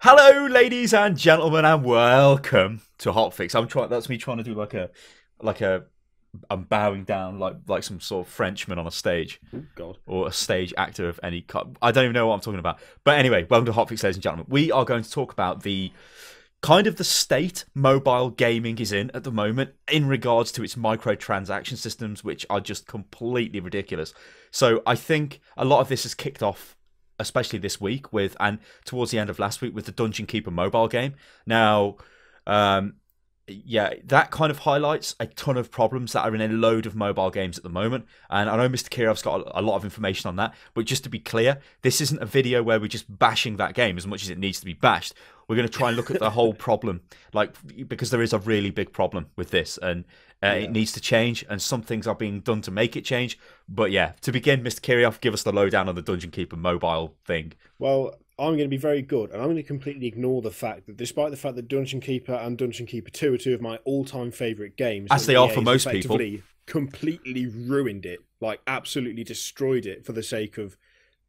Hello, ladies and gentlemen, and welcome to HOTFIX. That's me trying to do like a. I'm bowing down like some sort of Frenchman on a stage. Oh God. Or a stage actor of any kind. I don't even know what I'm talking about. But anyway, welcome to HOTFIX, ladies and gentlemen. We are going to talk about the kind of the state mobile gaming is in at the moment in regards to its microtransaction systems, which are just completely ridiculous. So I think a lot of this has kicked off, especially this week and towards the end of last week with the Dungeon Keeper mobile game. Now, yeah, that kind of highlights a ton of problems that are in a load of mobile games at the moment. And I know Mr. Kirioth's got a lot of information on that. But just to be clear, this isn't a video where we're just bashing that game as much as it needs to be bashed. We're going to try and look at the whole problem, because there is a really big problem with this, and it needs to change, and some things are being done to make it change. But yeah, to begin, Mr. Kirioth, give us the lowdown on the Dungeon Keeper mobile thing. Well, I'm going to be very good, and I'm going to completely ignore the fact that, despite the fact that Dungeon Keeper and Dungeon Keeper 2 are two of my all-time favourite games, as they are for most people, completely ruined it, like absolutely destroyed it for the sake of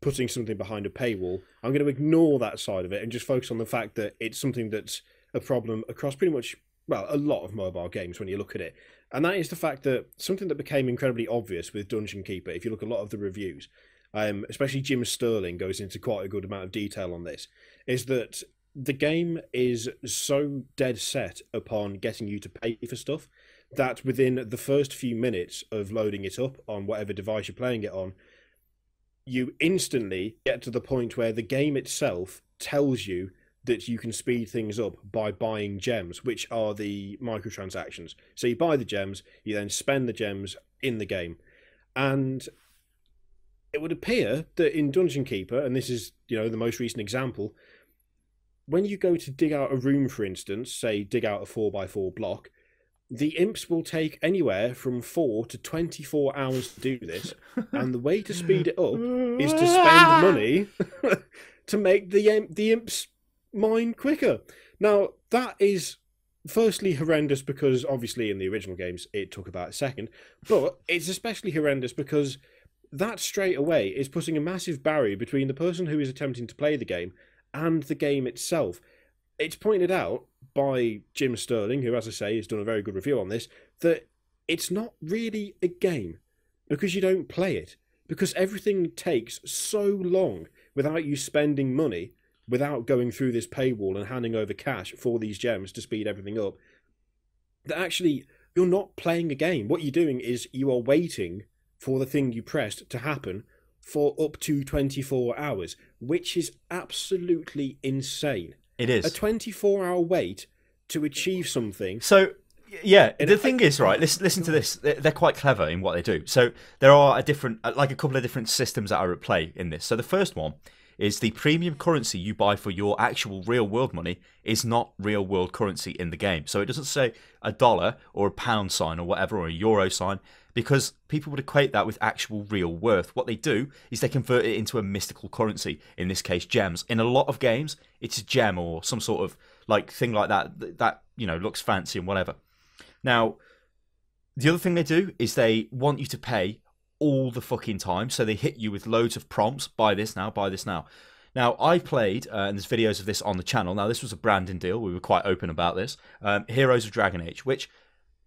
putting something behind a paywall. I'm going to ignore that side of it and just focus on the fact that it's something that's a problem across pretty much, well, a lot of mobile games when you look at it. And that is the fact that something that became incredibly obvious with Dungeon Keeper, if you look at a lot of the reviews, especially Jim Sterling goes into quite a good amount of detail on this, is that the game is so dead set upon getting you to pay for stuff that within the first few minutes of loading it up on whatever device you're playing it on, you instantly get to the point where the game itself tells you that you can speed things up by buying gems, which are the microtransactions. So you buy the gems, you then spend the gems in the game. And it would appear that in Dungeon Keeper, and this is, the most recent example, when you go to dig out a room, for instance, say dig out a 4x4 block, the imps will take anywhere from 4 to 24 hours to do this, and the way to speed it up is to spend money to make the imps mine quicker. Now, that is firstly horrendous because obviously in the original games it took about a second, but it's especially horrendous because that straight away is putting a massive barrier between the person who is attempting to play the game and the game itself. It's pointed out by Jim Sterling, who, as I say, has done a very good review on this, that it's not really a game because you don't play it, because everything takes so long without you spending money, without going through this paywall and handing over cash for these gems to speed everything up, that actually you're not playing a game. What you're doing is you are waiting for the thing you pressed to happen for up to 24 hours, which is absolutely insane. It is. A 24-hour wait to achieve something. So, yeah, the thing is, right, listen to this. They're quite clever in what they do. So there are a couple of different systems that are at play in this. So the first one is the premium currency you buy for your actual real-world money is not real-world currency in the game. So it doesn't say $1 or a pound sign or whatever, or a euro sign, because people would equate that with actual real worth. What they do is they convert it into a mystical currency, in this case gems. In a lot of games, it's a gem or some sort of thing like that looks fancy and whatever. Now, the other thing they do is they want you to pay all the fucking time, so they hit you with loads of prompts: buy this now, buy this now. Now, I played, and there's videos of this on the channel. Now, this was a branding deal. We were quite open about this. Heroes of Dragon Age, which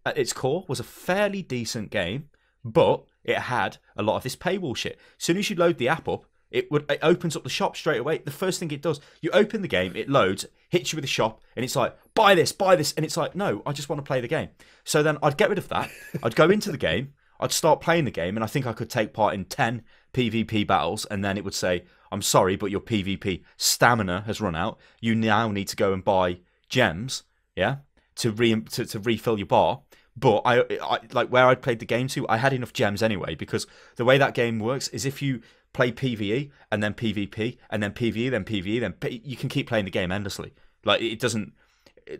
at its core was a fairly decent game, but it had a lot of this paywall shit. As soon as you load the app up, it opens up the shop straight away. The first thing it does, you open the game, it loads, hits you with the shop, and it's like, buy this, and it's like, no, I just want to play the game. So then I'd get rid of that. I'd go into the game, I'd start playing the game, and I think I could take part in 10 PvP battles, and then it would say, I'm sorry, but your PvP stamina has run out. You now need to go and buy gems, to refill your bar. But I like where I'd played the game to, I had enough gems anyway, because the way that game works is if you play PvE and then PvP and then PvE, then PvE, then you can keep playing the game endlessly. Like, it doesn't,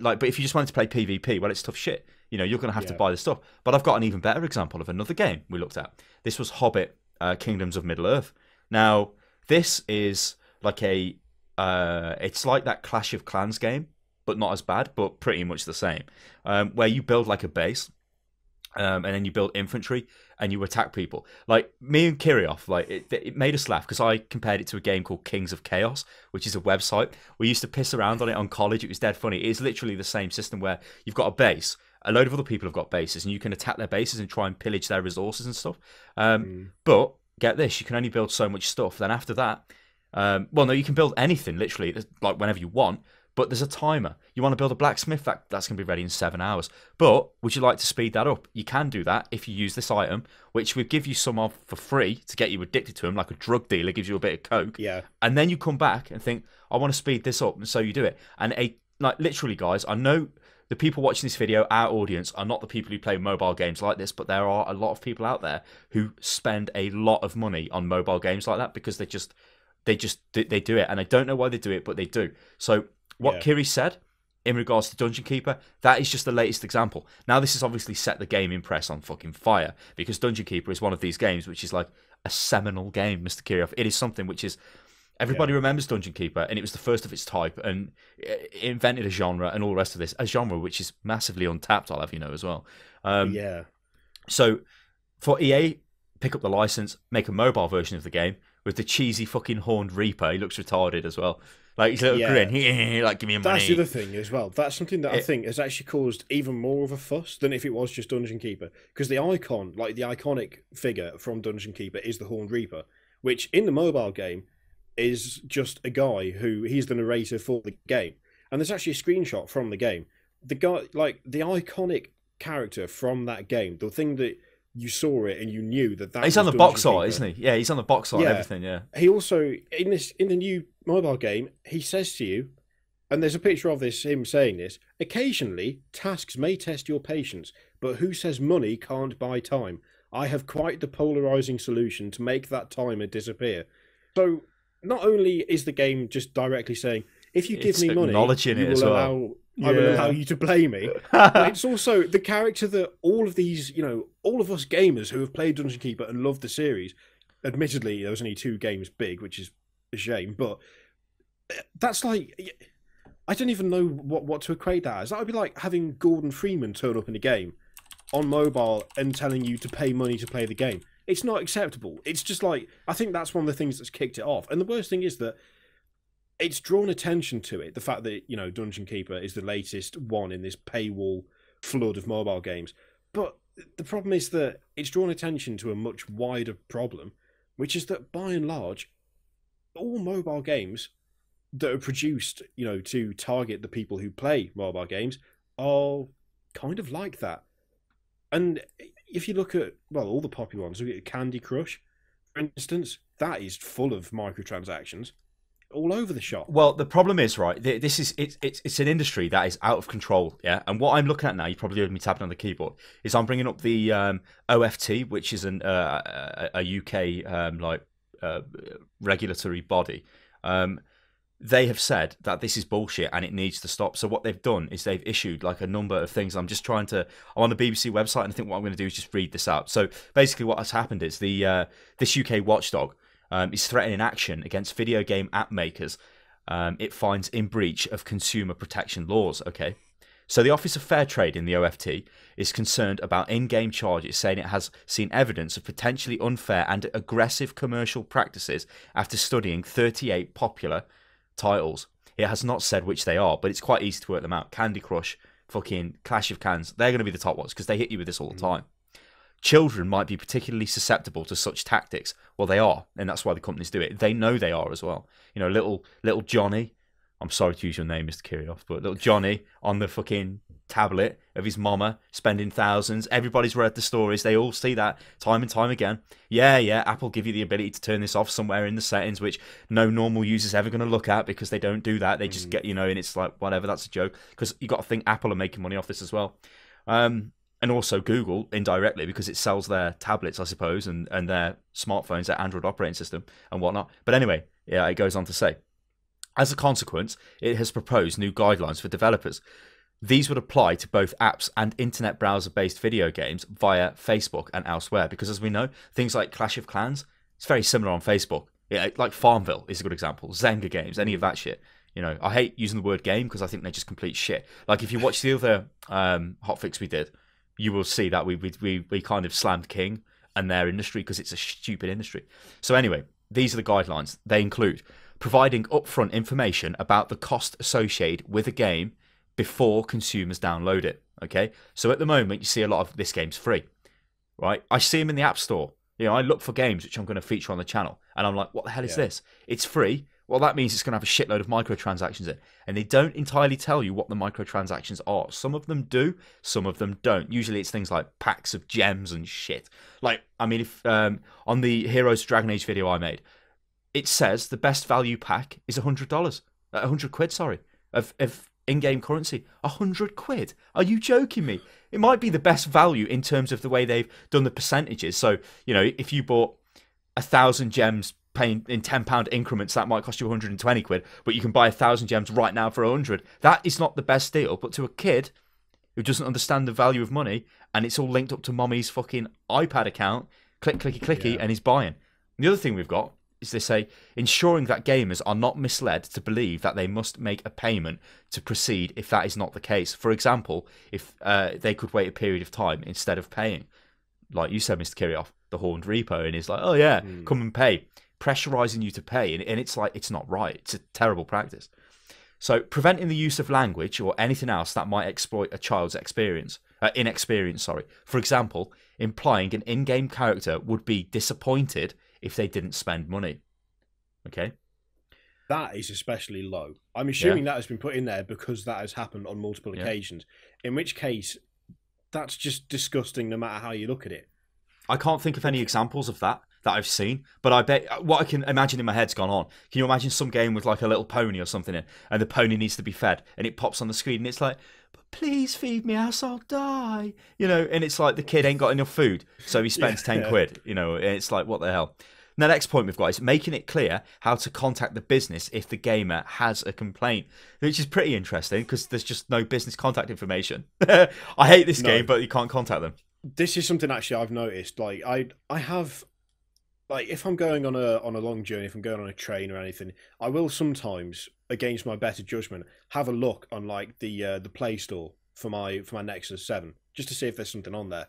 but if you just wanted to play PvP, well, it's tough shit. You're going to have to buy the stuff. But I've got an even better example of another game we looked at. This was Hobbit, Kingdoms of Middle-earth. Now, this is like it's like that Clash of Clans game, but not as bad, but pretty much the same, where you build like a base, and then you build infantry, and you attack people. Like me and Kirioth, like it made us laugh because I compared it to a game called Kings of Chaos, which is a website. We used to piss around on it on college. It was dead funny. It's literally the same system where you've got a base. A load of other people have got bases, and you can attack their bases and try and pillage their resources and stuff. But get this, you can only build so much stuff. Then after that, well, no, you can build anything, literally, like whenever you want. But there's a timer. You want to build a blacksmith, that's going to be ready in 7 hours. But would you like to speed that up? You can do that if you use this item, which we give you some of for free to get you addicted to them, like a drug dealer gives you a bit of coke. Yeah. And then you come back and think, I want to speed this up, and so you do it. And like literally, guys, I know the people watching this video, our audience, are not the people who play mobile games like this, but there are a lot of people out there who spend a lot of money on mobile games like that because they do it, and I don't know why they do it, but they do. So what Kiri said in regards to Dungeon Keeper, that is just the latest example. Now, this has obviously set the gaming press on fucking fire because Dungeon Keeper is one of these games which is like a seminal game, Mr. Kirioth. It is something which is, everybody remembers Dungeon Keeper, and it was the first of its type, and it invented a genre and all the rest of this. A genre which is massively untapped, I'll have you know, as well. So for EA, pick up the license, make a mobile version of the game with the cheesy fucking horned Reaper. He looks retarded as well. Like his little grin, like, give me money. That's the other thing as well. That's something that I think has actually caused even more of a fuss than if it was just Dungeon Keeper. Because the icon, like the iconic figure from Dungeon Keeper is the Horned Reaper, which in the mobile game is just a guy he's the narrator for the game. And there's actually a screenshot from the game. The guy, like the iconic character from that game, the thing that you saw it and you knew that he's on the box art, isn't he? Yeah, he's on the box art and everything. Yeah. He also in the new mobile game, he says to you, and there's a picture of him saying this. Occasionally, tasks may test your patience, but who says money can't buy time? I have quite the polarizing solution to make that timer disappear. So not only is the game just directly saying, if you give me money, I will allow you to play me. But it's also the character that all of these, all of us gamers who have played Dungeon Keeper and loved the series, admittedly, there was only 2 games big, which is a shame, but that's like, I don't even know what to equate that as. That would be like having Gordon Freeman turn up in a game on mobile and telling you to pay money to play the game. It's not acceptable. It's just like, I think that's one of the things that's kicked it off. And the worst thing is that it's drawn attention to it. The fact that, Dungeon Keeper is the latest one in this paywall flood of mobile games. But the problem is that it's drawn attention to a much wider problem, which is that by and large, all mobile games that are produced, to target the people who play mobile games are kind of like that. And if you look at, all the popular ones, look at Candy Crush, for instance, that is full of microtransactions all over the shop. Well, the problem is, right, it's an industry that is out of control, yeah? And what I'm looking at now, you probably heard me tapping on the keyboard, is I'm bringing up the OFT, which is a UK regulatory body. They have said that this is bullshit and it needs to stop. So what they've done is they've issued like a number of things. I'm on the BBC website, and I think what I'm going to do is just read this out. So basically what has happened is this UK watchdog is threatening action against video game app makers. It finds in breach of consumer protection laws, okay? So the Office of Fair Trade in the OFT is concerned about in-game charges, saying it has seen evidence of potentially unfair and aggressive commercial practices after studying 38 popular titles. It has not said which they are, but it's quite easy to work them out. Candy Crush, fucking Clash of Clans, they're going to be the top ones because they hit you with this all the time. Children might be particularly susceptible to such tactics. Well, they are, and that's why the companies do it. They know they are as well. Little Johnny, I'm sorry to use your name, Mr. Kirioth, but little Johnny on the fucking tablet of his mama spending thousands. Everybody's read the stories. They all see that time and time again. Yeah, Apple give you the ability to turn this off somewhere in the settings, which no normal user's ever going to look at because they don't do that. They just get, and it's like, whatever, that's a joke. Because you got to think Apple are making money off this as well. And also Google, indirectly, because it sells their tablets, I suppose, and their smartphones, their Android operating system and whatnot. But anyway, yeah, it goes on to say, as a consequence, it has proposed new guidelines for developers. These would apply to both apps and internet browser-based video games via Facebook and elsewhere, because as we know, things like Clash of Clans, it's very similar on Facebook. Yeah, like Farmville is a good example. Zynga games, any of that shit. I hate using the word game because I think they're just complete shit. Like if you watch the other HOTFIX we did, you will see that we kind of slammed King and their industry because it's a stupid industry. So anyway, these are the guidelines. They include providing upfront information about the cost associated with a game before consumers download it. Okay, so at the moment you see a lot of this game's free, right? I see them in the App Store. I look for games which I'm going to feature on the channel, and I'm like, what the hell is this? It's free. Well, that means it's going to have a shitload of microtransactions in, and they don't entirely tell you what the microtransactions are. Some of them do, some of them don't. Usually it's things like packs of gems and shit. Like, I mean, if on the Heroes of Dragon Age video I made, it says the best value pack is $100, £100, sorry, of in-game currency. £100? Are you joking me? It might be the best value in terms of the way they've done the percentages. So, if you bought 1,000 gems paying in £10 increments, that might cost you £120, but you can buy 1,000 gems right now for £100. That is not the best deal. But to a kid who doesn't understand the value of money, and it's all linked up to mommy's fucking iPad account, click, clicky, clicky, and he's buying. And the other thing we've got is they say ensuring that gamers are not misled to believe that they must make a payment to proceed if that is not the case. For example, if they could wait a period of time instead of paying, like you said, Mr. Kirioth, the Horned Repo, and he's like, oh yeah, come and pay, pressurizing you to pay, and it's like, it's not right. It's a terrible practice. So preventing the use of language or anything else that might exploit a child's inexperience. For example, implying an in-game character would be disappointed if they didn't spend money. Okay? That is especially low. I'm assuming that has been put in there because that has happened on multiple occasions. In which case, that's just disgusting no matter how you look at it. I can't think of any examples of that I've seen, but I bet what I can imagine in my head's gone on. Can you imagine some game with like a little pony or something in, and the pony needs to be fed, and it pops on the screen, and it's like, but please feed me else I'll die. And it's like the kid ain't got enough food, so he spends 10 quid, and it's like, what the hell? Now, the next point we've got is making it clear how to contact the business if the gamer has a complaint, which is pretty interesting because there's just no business contact information. I hate this game, but you can't contact them. This is something actually I've noticed. Like I have, like, if I'm going on a long journey, if I'm going on a train or anything, I will sometimes, against my better judgment, have a look on like the Play Store for my Nexus 7 just to see if there's something on there.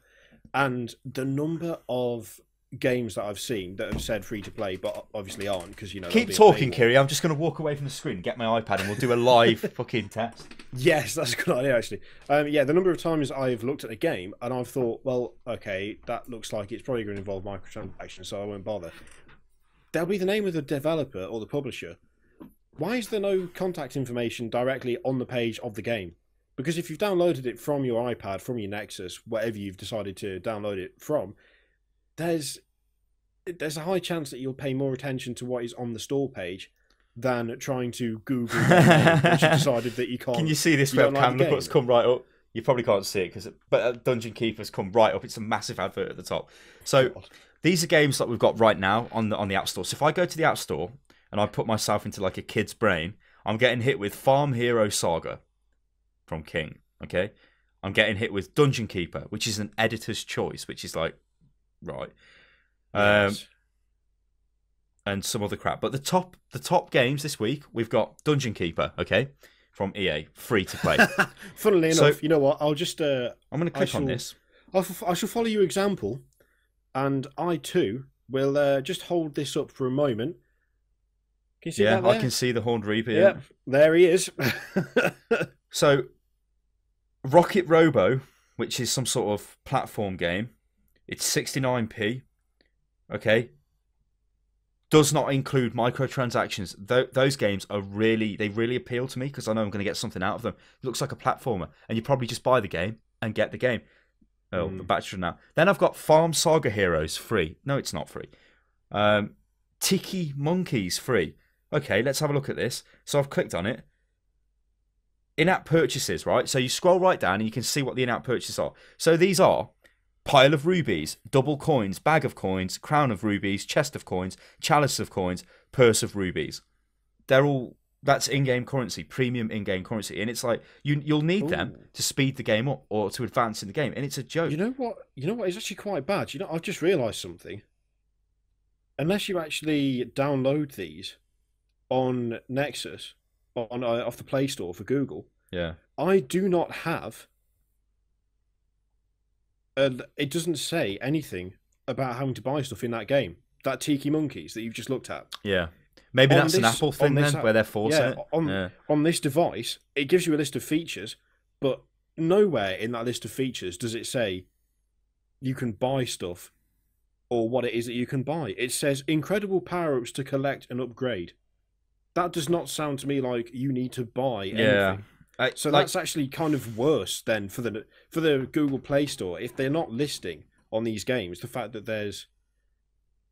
And the number of games that I've seen that have said free to play, but obviously aren't, because keep talking, Kiri. I'm just going to walk away from the screen and get my iPad, and we'll do a live fucking test. Yes, that's a good idea, actually. The number of times I've looked at a game and I've thought, well, okay, that looks like it's probably going to involve microtransactions, so I won't bother. There'll be the name of the developer or the publisher. Why is there no contact information directly on the page of the game? Because if you've downloaded it from your iPad, from your Nexus, whatever you've decided to download it from, there's a high chance that you'll pay more attention to what is on the store page than trying to Google which you decided that you can't. Can you see this webcam? Look what's come right up. You probably can't see it, but Dungeon Keeper's come right up. It's a massive advert at the top. So these are games that we've got right now on the App Store. So if I go to the App Store and I put myself into like a kid's brain, I'm getting hit with Farm Hero Saga from King. Okay, I'm getting hit with Dungeon Keeper, which is an editor's choice, which is like, right. Yes. And some other crap. But the top games this week, we've got Dungeon Keeper, okay, from EA, free to play. Funnily enough, you know what? I'll just I'm going to click on this. I shall follow your example, and I too will just hold this up for a moment. Can you see that there? I can see the Horned Reaper. Yep, there he is. So, Rocket Robo, which is some sort of platform game, it's 69p. Okay. Does not include microtransactions. Those games are really appeal to me because I know I'm going to get something out of them. It looks like a platformer, and you probably just buy the game and get the game. Oh, the battery now. Then I've got Farm Saga Heroes free. No, it's not free. Tiki Monkeys free. Okay, let's have a look at this. So I've clicked on it. In-app purchases, right? So you scroll right down and you can see what the in-app purchases are. So these are pile of rubies, double coins, bag of coins, crown of rubies, chest of coins, chalice of coins, purse of rubies. That's in-game currency, premium in-game currency, and it's like you'll need them to speed the game up or to advance in the game, and it's a joke. You know what is actually quite bad. I've just realised something. Unless you actually download these on Nexus, off the Play Store for Google, I do not have. It doesn't say anything about having to buy stuff in that game. That Tiki Monkeys that you've just looked at. Yeah. Maybe On that's an this- Apple thing on this then, app- where they're forcing Yeah, it. Yeah. on this device, it gives you a list of features, but nowhere in that list of features does it say you can buy stuff or what it is that you can buy. It says incredible power-ups to collect and upgrade. That does not sound to me like you need to buy anything. So that's actually kind of worse than for the Google Play Store if they're not listing on these games the fact that there's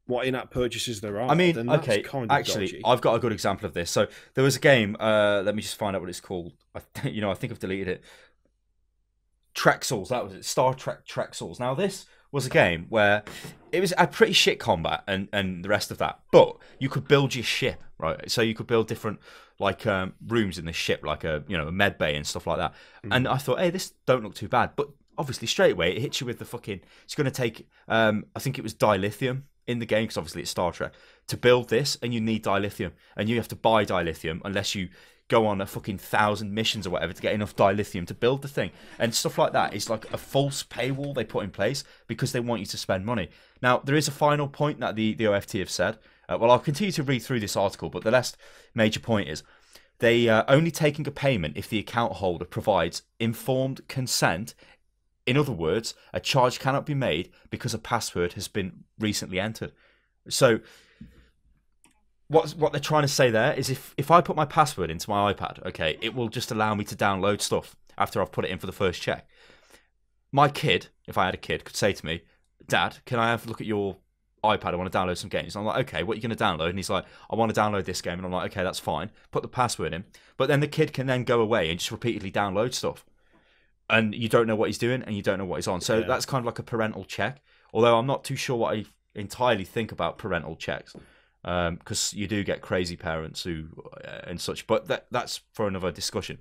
what in-app purchases there are. I mean, then that's okay, kind of actually, dodgy. I've got a good example of this. So there was a game. Let me just find out what it's called. I think I've deleted it. Trek Souls. That was it. Star Trek Trek Souls. Now this was a game where it was a pretty shit combat and the rest of that, but you could build your ship, right? So you could build different rooms in the ship, like a med bay and stuff like that. And I thought, hey, this don't look too bad, but obviously straight away it hits you with the fucking. It's going to take I think it was dilithium in the game, because obviously it's Star Trek, to build this, and you need dilithium, and you have to buy dilithium unless you go on a fucking 1,000 missions or whatever to get enough dilithium to build the thing. And stuff like that is like a false paywall they put in place because they want you to spend money. Now, there is a final point that the OFT have said. Well, I'll continue to read through this article, but the last major point is they are only taking a payment if the account holder provides informed consent. In other words, a charge cannot be made because a password has been recently entered. So what they're trying to say there is if I put my password into my iPad, okay, it will just allow me to download stuff after I've put it in for the first check. My kid, if I had a kid, could say to me, Dad, can I have a look at your iPad? I want to download some games. And I'm like, okay, what are you going to download? And he's like, I want to download this game. And I'm like, okay, that's fine. Put the password in. But then the kid can then go away and just repeatedly download stuff. And you don't know what he's doing and you don't know what he's on. So that's kind of like a parental check. Although I'm not too sure what I entirely think about parental checks. Because you do get crazy parents who and such. But that's for another discussion.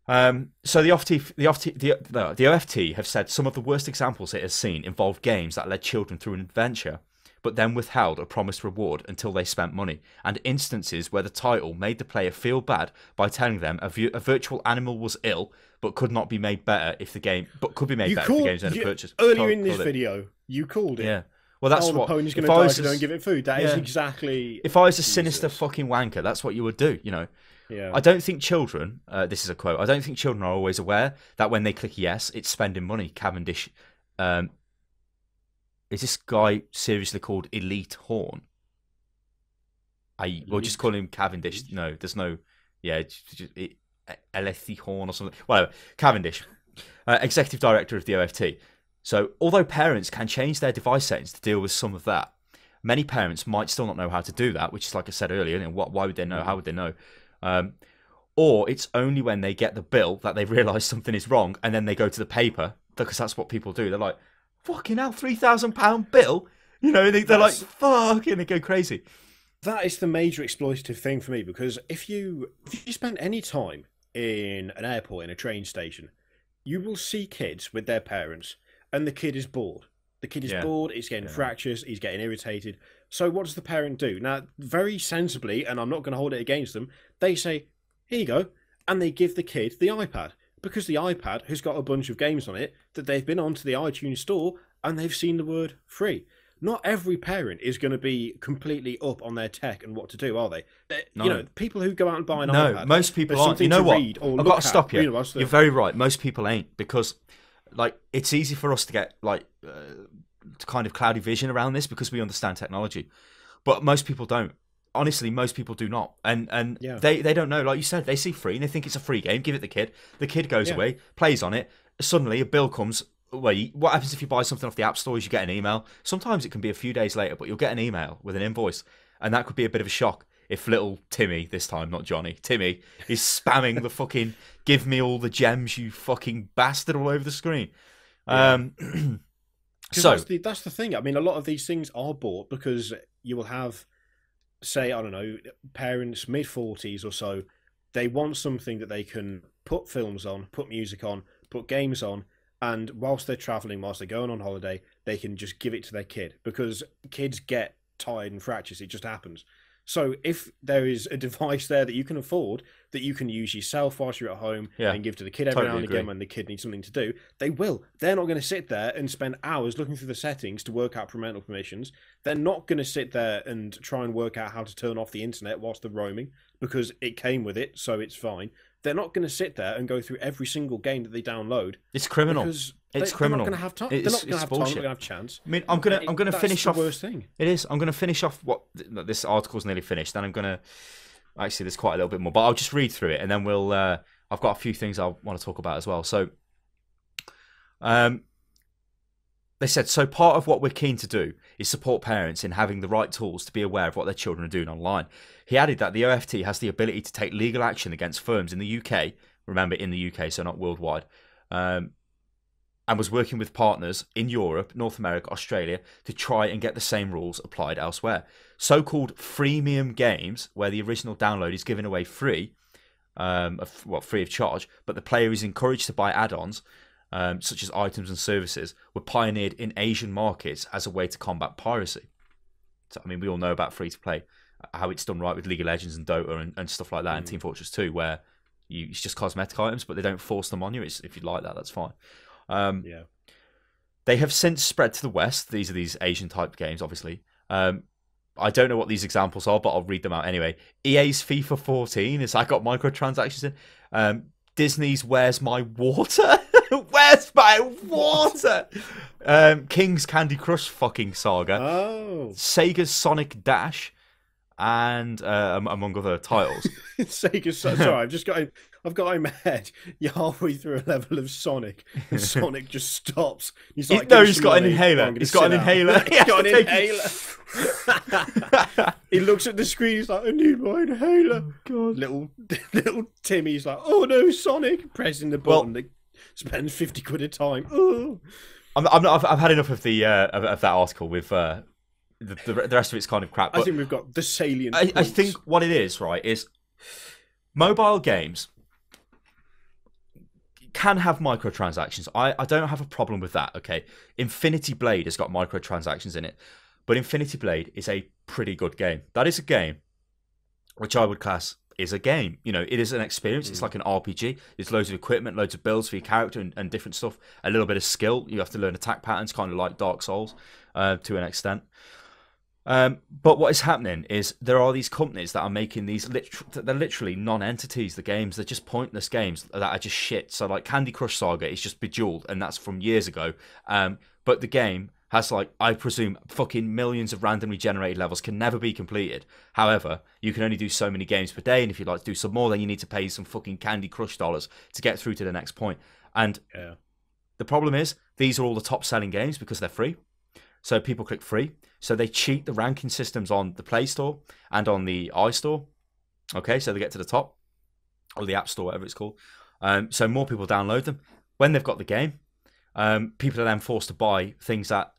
So the OFT have said some of the worst examples it has seen involved games that led children through an adventure, but then withheld a promised reward until they spent money, and instances where the title made the player feel bad by telling them a virtual animal was ill, but could not be made better if the game, but could be made better if the game's only purchased. Earlier in this video, you called it. Yeah. Well, that's what. The pony's going to die if you don't give it food. That is exactly. If I was a sinister fucking wanker, that's what you would do. Yeah. I don't think children. This is a quote. I don't think children are always aware that when they click yes, it's spending money. Cavendish. Is this guy seriously called Elite Horn? We'll just call him Cavendish. Elite? No, there's no. Yeah, Elite Horn or something. Whatever. Cavendish, executive director of the OFT. So, although parents can change their device settings to deal with some of that, many parents might still not know how to do that. Which is like I said earlier. Why would they know? How would they know? Or it's only when they get the bill that they realise something is wrong, and then they go to the paper, because that's what people do. They're like, fucking hell, £3,000 bill? They're like, fuck, and they go crazy. That is the major exploitative thing for me, because if you spend any time in an airport, in a train station, you will see kids with their parents, and the kid is bored. The kid is bored, he's getting fractures, he's getting irritated. So what does the parent do? Now, very sensibly, and I'm not going to hold it against them, they say, here you go, and they give the kid the iPad, because the iPad has got a bunch of games on it that they've been onto the iTunes store, and they've seen the word free. Not every parent is going to be completely up on their tech and what to do, are they? No. People who go out and buy an iPad... No, most people aren't. You know what? I've got to stop you. You're very right. Most people ain't, because... it's easy for us to get kind of cloudy vision around this because we understand technology, but most people don't. Honestly, most people do not, and they don't know. Like you said, they see free and they think it's a free game. Give it the kid. The kid goes away, plays on it. Suddenly, a bill comes. What happens if you buy something off the app store? Is you get an email. Sometimes it can be a few days later, but you'll get an email with an invoice, and that could be a bit of a shock. If little Timmy, this time not Johnny, Timmy is spamming the fucking "give me all the gems, you fucking bastard" all over the screen. So that's the thing. I mean, a lot of these things are bought because you will have, say, I don't know, parents mid-40s or so. They want something that they can put films on, put music on, put games on, and whilst they're travelling, whilst they're going on holiday, they can just give it to their kid, because kids get tired and fractures. It just happens. So if there is a device there that you can afford, that you can use yourself whilst you're at home Yeah, and give to the kid every totally now and agree. again when the kid needs something to do, they will. They're not going to sit there and spend hours looking through the settings to work out parental permissions. They're not going to sit there and try and work out how to turn off the internet whilst they're roaming because it came with it, so it's fine. They're not going to sit there and go through every single game that they download. It's criminal. Because it's they're criminal. not going to have time. It's, they're not going to it's have bullshit. time. They're going to have chance. I mean, I'm gonna finish off. The worst thing. It is. I'm gonna finish off what this article's nearly finished. Then I'm gonna actually there's quite a little bit more, but I'll just read through it and then we'll. I've got a few things I want to talk about as well. So, they said, so part of what we're keen to do is support parents in having the right tools to be aware of what their children are doing online. He added that the OFT has the ability to take legal action against firms in the UK, remember in the UK, so not worldwide, and was working with partners in Europe, North America, Australia to try and get the same rules applied elsewhere. So-called freemium games, where the original download is given away free, free of charge, but the player is encouraged to buy add-ons, such as items and services, were pioneered in Asian markets as a way to combat piracy. So, I mean, we all know about free-to-play, how it's done right with League of Legends and Dota and stuff like that, and Team Fortress 2, where it's just cosmetic items, but they don't force them on you. If you like that, that's fine. Yeah. They have since spread to the West. These are these Asian-type games, obviously. I don't know what these examples are, but I'll read them out anyway. EA's FIFA 14 has got microtransactions in. Disney's Where's My Water? Where's My Water? King's Candy Crush fucking saga. Oh. Sega's Sonic Dash, and among other titles. Sorry, I've got in my head. You're halfway through a level of Sonic, and Sonic just stops. He's like, no, he's got an inhaler. He's got an inhaler. He's got an inhaler. He looks at the screen. He's like, I need my inhaler. Oh, God. Little Timmy's like, oh no, Sonic, pressing the button that spends 50 quid a time. Oh. I've had enough of the of that article with the rest of it's kind of crap. But I think we've got the salient. I think what it is, right, is mobile games can have microtransactions. I don't have a problem with that, okay? Infinity Blade has got microtransactions in it, but Infinity Blade is a pretty good game. That is a game which I would class is a game. You know, it is an experience. It's like an RPG. There's loads of equipment, loads of builds for your character and different stuff. A little bit of skill. You have to learn attack patterns, kind of like Dark Souls to an extent. But what is happening is there are these companies that are making these they're literally non-entities. The games, they're just pointless games that are just shit. So like Candy Crush Saga is just Bejeweled, and that's from years ago. But the game has, like, I presume, fucking millions of randomly generated levels, can never be completed. However, you can only do so many games per day, and if you'd like to do some more, then you need to pay some fucking Candy Crush dollars to get through to the next point. And the problem is, these are all the top-selling games because they're free. So people click free. So they cheat the ranking systems on the Play Store and on the iStore. Okay, so they get to the top, or the App Store, whatever it's called. So more people download them. When they've got the game, people are then forced to buy things that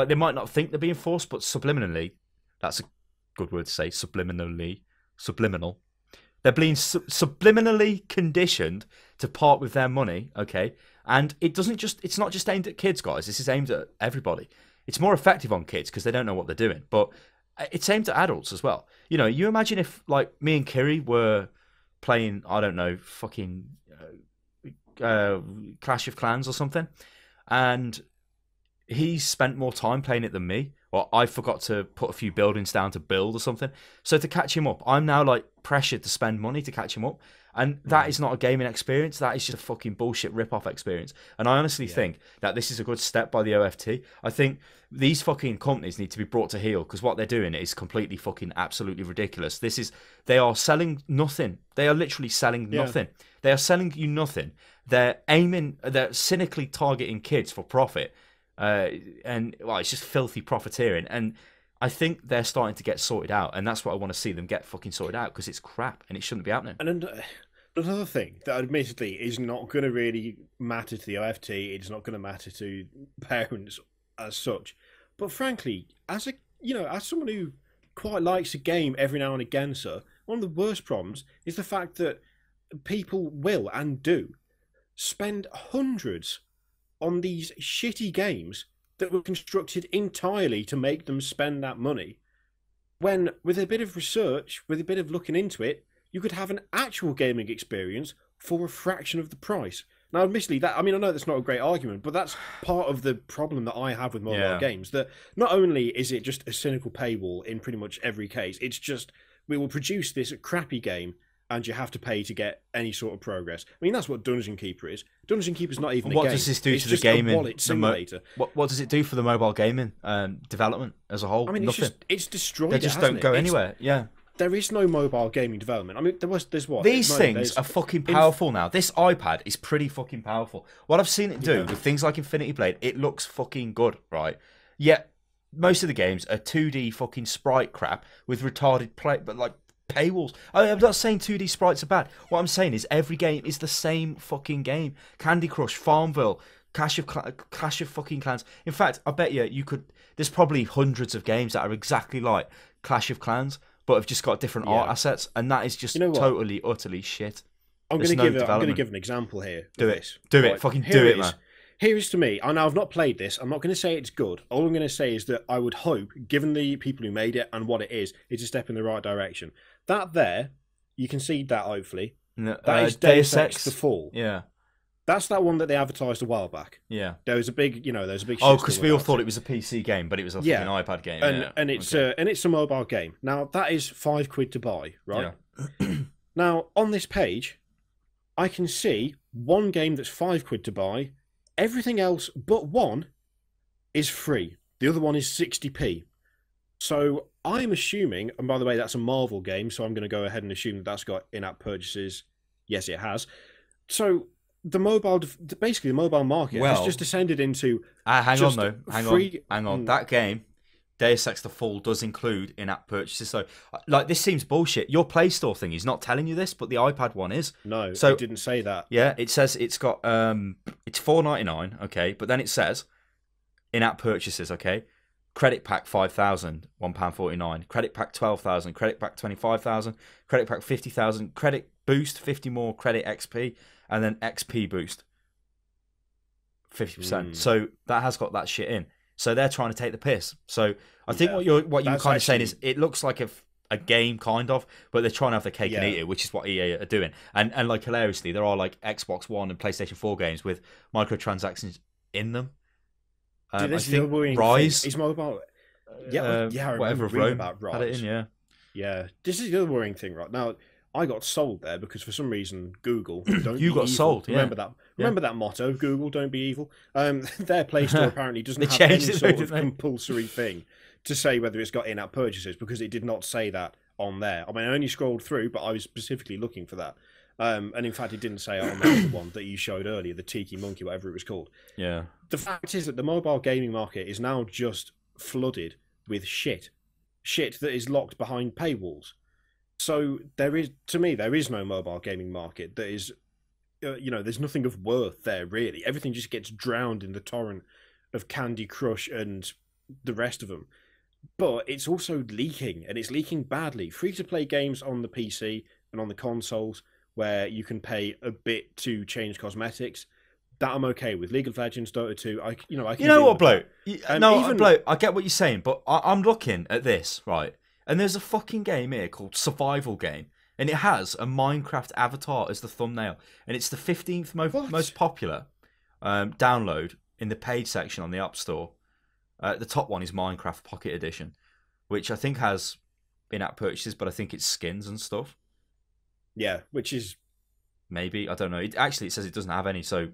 they might not think they're being forced, but subliminally, that's a good word to say, subliminal. They're being subliminally conditioned to part with their money, okay? And it's not just aimed at kids, guys. This is aimed at everybody. It's more effective on kids because they don't know what they're doing, but it's aimed at adults as well. You know, you imagine if, like, me and Kiri were playing, I don't know, fucking Clash of Clans or something, and he spent more time playing it than me, or I forgot to put a few buildings down to build or something. So to catch him up, I'm now, like, pressured to spend money to catch him up. And that is not a gaming experience. That is just a fucking bullshit rip-off experience. And I honestly think that this is a good step by the OFT. I think these fucking companies need to be brought to heel, because what they're doing is completely fucking absolutely ridiculous. They are selling nothing. They are literally selling nothing. They are selling you nothing. They're cynically targeting kids for profit. And well, it's just filthy profiteering. And I think they're starting to get sorted out, and that's what I want to see them get fucking sorted out, because it's crap and it shouldn't be happening. And another thing that admittedly is not going to really matter to the OFT, it's not going to matter to parents as such, but frankly, as someone who quite likes a game every now and again, sir, one of the worst problems is the fact that people will and do spend hundreds on these shitty games that were constructed entirely to make them spend that money. when with a bit of research, with a bit of looking into it, you could have an actual gaming experience for a fraction of the price. Now, admittedly, I know that's not a great argument, but that's part of the problem that I have with mobile games. That not only is it just a cynical paywall in pretty much every case, it's just we will produce this crappy game and you have to pay to get any sort of progress. I mean, that's what Dungeon Keeper is. Dungeon Keeper's not even a game. What does this do to the gaming? Wallet simulator. What does it do for the mobile gaming development as a whole? I mean, Nothing. It's destroyed. They just don't go anywhere. Yeah. There is no mobile gaming development. I mean, there's what? These things are fucking powerful now. This iPad is pretty fucking powerful. What I've seen it do with things like Infinity Blade, it looks fucking good, right? Yet most of the games are 2D fucking sprite crap with retarded play, but like paywalls. I'm not saying 2D sprites are bad. What I'm saying is every game is the same fucking game. Candy Crush, Farmville, Clash of fucking Clans. In fact, I bet you could. There's probably hundreds of games that are exactly like Clash of Clans, but have just got different art assets, and that is just totally, utterly shit. I'm going to give an example here. Do it. Do it. Fucking do it, man. Here is to me. I know I've not played this. I'm not going to say it's good. All I'm going to say is that I would hope, given the people who made it and what it is, it's a step in the right direction. That there, you can see that hopefully. No, that is Deus Ex: The Fall. Yeah. That's that one that they advertised a while back. Yeah. There was a big, Oh, because we all thought it was a PC game, but it was a fucking iPad game. And it's a mobile game. Now that is £5 to buy, right? Yeah. Now on this page, I can see one game that's £5 to buy. Everything else but one is free. The other one is 60p. So I'm assuming, and by the way, that's a Marvel game, so I'm going to go ahead and assume that that's got in-app purchases. Yes, it has. So basically the mobile market has just descended into hang on. That game, Deus Ex: The Fall, does include in-app purchases. So, like, this seems bullshit. Your Play Store thing is not telling you this, but the iPad one is. No, so it didn't say that. Yeah, it says it's got it's $4.99. Okay, but then it says in-app purchases. Okay, credit pack 5,000, £1.49. Credit pack 12,000. Credit pack 25,000. Credit pack 50,000. Credit boost 50 more. Credit XP. And then XP boost 50%. So that has got that shit in. So they're trying to take the piss. So I think what you're kind of saying is it looks like a game kind of, but they're trying to have the cake and eat it, which is what EA are doing. And like hilariously, there are like Xbox One and PlayStation 4 games with microtransactions in them. This I think Rise is mobile. I whatever remember reading about Rise. Had it in, yeah. This is the other worrying thing, right now. I got sold there because for some reason Google don't you be got evil. sold. Yeah. Remember that motto: Google, don't be evil. Their Play Store apparently doesn't have any sort of compulsory thing to say whether it's got in-app purchases because it did not say that on there. I mean, I only scrolled through, but I was specifically looking for that. And in fact, it didn't say it on the other one that you showed earlier, the Tiki Monkey, whatever it was called. Yeah. The fact is that the mobile gaming market is now just flooded with shit that is locked behind paywalls. So there is no mobile gaming market that is, there's nothing of worth there really. Everything just gets drowned in the torrent of Candy Crush and the rest of them. But it's also leaking, and it's leaking badly. Free-to-play games on the PC and on the consoles where you can pay a bit to change cosmetics, that I'm okay with. League of Legends, Dota 2, I can. You know what, bloke? I get what you're saying, but I'm looking at this, right? And there's a fucking game here called Survival Game, and it has a Minecraft avatar as the thumbnail, and it's the 15th most popular download in the paid section on the App Store. The top one is Minecraft Pocket Edition, which I think has in-app purchases, but I think it's skins and stuff. Yeah, which is maybe, I don't know. It says it doesn't have any, so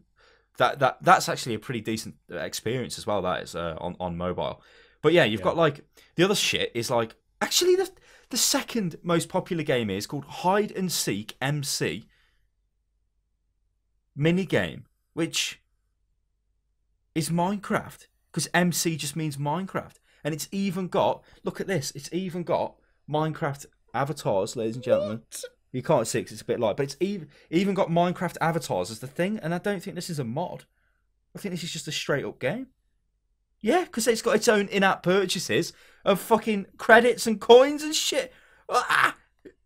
that's actually a pretty decent experience as well. That is on mobile, but yeah, you've got like the other shit is like. Actually, the second most popular game is called Hide and Seek MC minigame, which is Minecraft, because MC just means Minecraft. And it's even got, look at this, it's even got Minecraft avatars, ladies and gentlemen. What? You can't see because it's a bit light, but it's even got Minecraft avatars as the thing, and I don't think this is a mod. I think this is just a straight up game. Yeah, because it's got its own in-app purchases of fucking credits and coins and shit. Ah!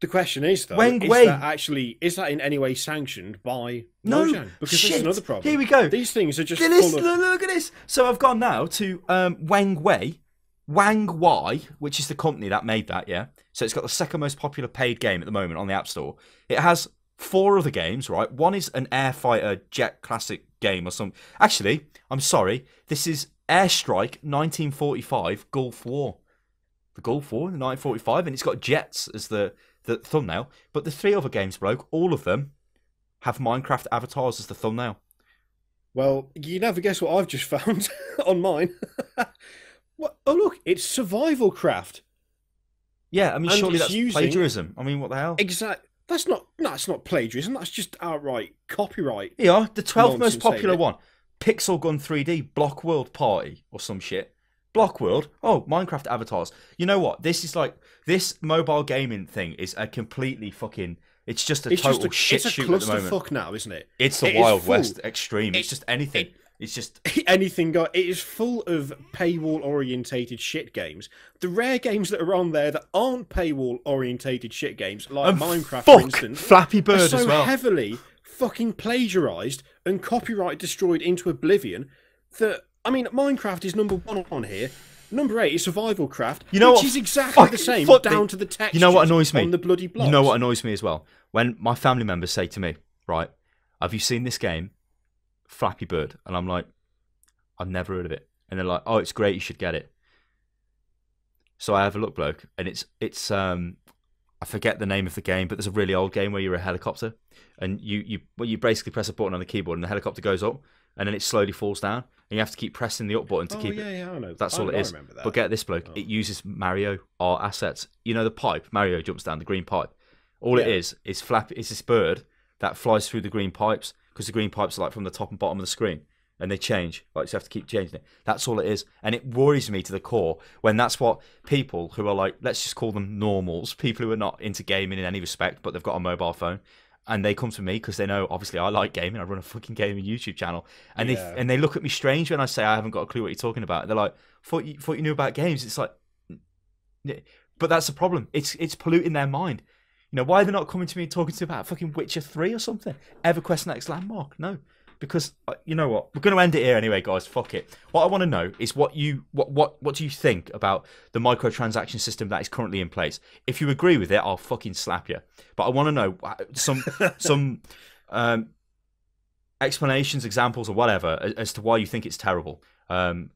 The question is, though, is that in any way sanctioned by Mojang? Because shit. This is another problem. Here we go. These things are just look at this. So I've gone now to Wang Wei, Wang Y, which is the company that made that, yeah. So it's got the second most popular paid game at the moment on the App Store. It has 4 other games, right? One is an Airfighter Jet Classic game or something. Actually, I'm sorry. This is Airstrike 1945 Gulf War. The Gulf War in 1945, and it's got jets as the thumbnail. But the 3 other games, bloke, all of them have Minecraft avatars as the thumbnail. Well, you never guess what I've just found on mine. What? Oh, look, it's Survival Craft. Yeah, I mean, And surely it's that's using- plagiarism. I mean, what the hell? Exact. That's not. No, it's not plagiarism. That's just outright copyright. Yeah, the 12th most Nonsense, popular ain't it? one. Pixel Gun 3D Block World Party or some shit. Block World? Oh, Minecraft avatars. You know what? This is like, this mobile gaming thing is a completely fucking, it's just a total shit shoot at the moment. It's a clusterfuck now, isn't it? It's the It is Wild full- West extreme. It's just anything. It's just, Anything got. It is full of paywall orientated shit games. The rare games that are on there that aren't paywall orientated shit games, like and Minecraft, fuck for instance, Flappy are Bird so as well. heavily fucking plagiarized and copyright destroyed into oblivion that, I mean, Minecraft is number 1 on here. Number 8 is Survival Craft, You know which what? is exactly the Fucking same fuck down me. to the text. You know what annoys me? On the bloody blocks. You know what annoys me as well? When my family members say to me, right, have you seen this game, Flappy Bird? And I'm like, I've never heard of it. And they're like, oh, it's great, you should get it. So I have a look, bloke, and it's I forget the name of the game, but there's a really old game where you're a helicopter, and you basically press a button on the keyboard, and the helicopter goes up, and then it slowly falls down, and you have to keep pressing the up button to keep it. Yeah, I know. That's all it is. Remember that. But get this, bloke, it uses Mario art assets. You know the pipe? Mario jumps down, the green pipe. All it is Flappy. It's this bird that flies through the green pipes, because the green pipes are like from the top and bottom of the screen, and they change. Like, so you have to keep changing it. That's all it is. And it worries me to the core when that's what people who are like, let's just call them normals, people who are not into gaming in any respect, but they've got a mobile phone, and they come to me because they know, obviously, I like gaming. I run a fucking gaming YouTube channel, and they look at me strange when I say I haven't got a clue what you're talking about. They're like, thought you knew about games. It's like, but that's the problem. It's polluting their mind. You know, why are they not coming to me and talking to me about fucking Witcher 3 or something? EverQuest Next Landmark? No. Because, you know what? We're going to end it here anyway, guys. Fuck it. What I want to know is what do you think about the microtransaction system that is currently in place? If you agree with it, I'll fucking slap you. But I want to know some explanations, examples, or whatever as to why you think it's terrible. And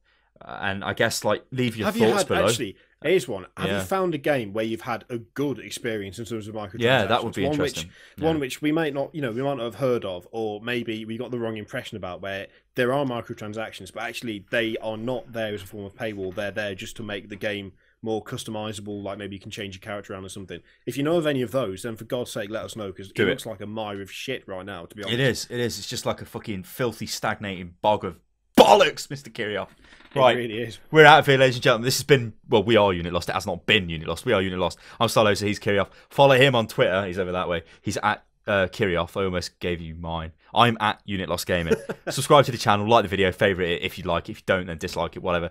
I guess, like, leave your thoughts below. Actually, here's one. Have you found a game where you've had a good experience in terms of microtransactions? Yeah, that would be interesting. One which we might not have heard of, or maybe we got the wrong impression about, where there are microtransactions, but actually they are not there as a form of paywall. They're there just to make the game more customizable, like maybe you can change your character around or something. If you know of any of those, then for God's sake, let us know, because it looks like a mire of shit right now, to be honest. It is. It's just like a fucking filthy, stagnating bog of bollocks, Mr. Kirioth. Right, it really is. We're out of here, ladies and gentlemen. This has been, well, we are Unit Lost. It has not been Unit Lost. We are Unit Lost. I'm Stylosa, he's Kirioth. Follow him on Twitter. He's over that way. He's at Kirioth. I almost gave you mine. I'm at Unit Lost Gaming. Subscribe to the channel, like the video, favourite it if you like. If you don't, then dislike it, whatever.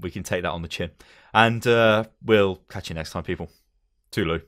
We can take that on the chin. And we'll catch you next time, people. Toodaloo.